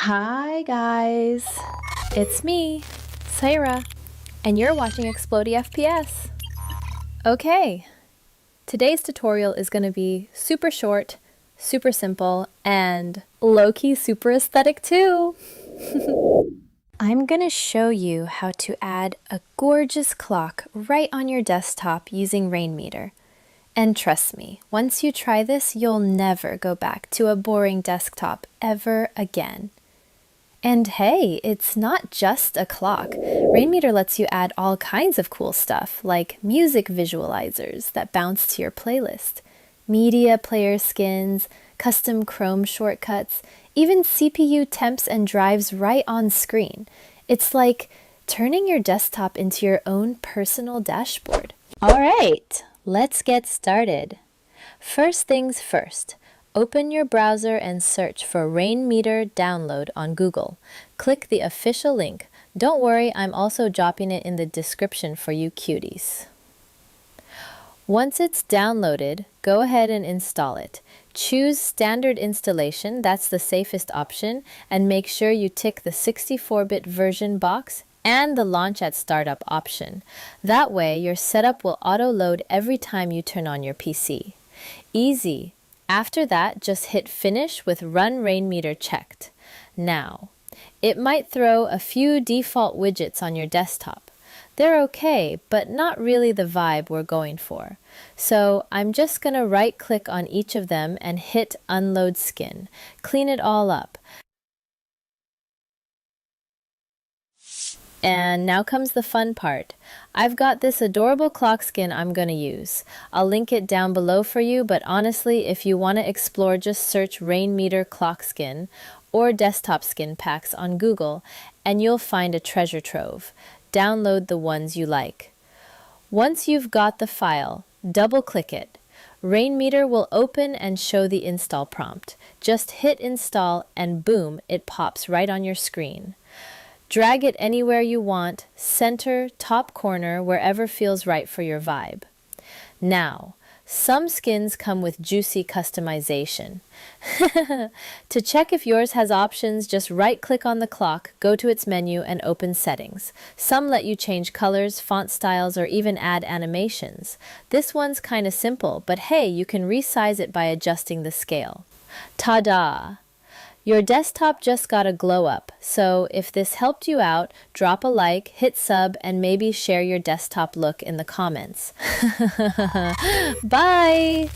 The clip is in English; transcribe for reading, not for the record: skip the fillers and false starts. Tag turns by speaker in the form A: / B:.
A: Hi guys, it's me, Saira, and you're watching Explodey FPS. Okay, today's tutorial is going to be super short, super simple, and low-key super aesthetic too. I'm going to show you how to add a gorgeous clock right on your desktop using Rainmeter. And trust me, once you try this, you'll never go back to a boring desktop ever again. And hey, it's not just a clock. Rainmeter lets you add all kinds of cool stuff, like music visualizers that bounce to your playlist, media player skins, custom Chrome shortcuts, even CPU temps and drives right on screen. It's like turning your desktop into your own personal dashboard. All right, let's get started. First things first. Open your browser and search for Rainmeter download on Google. Click the official link. Don't worry, I'm also dropping it in the description for you cuties. Once it's downloaded, go ahead and install it. Choose standard installation, that's the safest option, and make sure you tick the 64-bit version box and the launch at startup option. That way, your setup will auto-load every time you turn on your PC. Easy. After that, just hit finish with Run Rainmeter checked. Now, it might throw a few default widgets on your desktop. They're okay, but not really the vibe we're going for. So I'm just going to right-click on each of them and hit Unload Skin. Clean it all up. And now comes the fun part. I've got this adorable clock skin I'm going to use. I'll link it down below for you, but honestly, if you want to explore, just search Rainmeter clock skin or desktop skin packs on Google, and you'll find a treasure trove. Download the ones you like. Once you've got the file, double-click it. Rainmeter will open and show the install prompt. Just hit install and boom, it pops right on your screen. Drag it anywhere you want, center, top corner, wherever feels right for your vibe. Now, some skins come with juicy customization. To check if yours has options, just right-click on the clock, go to its menu, and open Settings. Some let you change colors, font styles, or even add animations. This one's kinda simple, but hey, you can resize it by adjusting the scale. Ta-da! Your desktop just got a glow up, so if this helped you out, drop a like, hit sub, and maybe share your desktop look in the comments. Bye!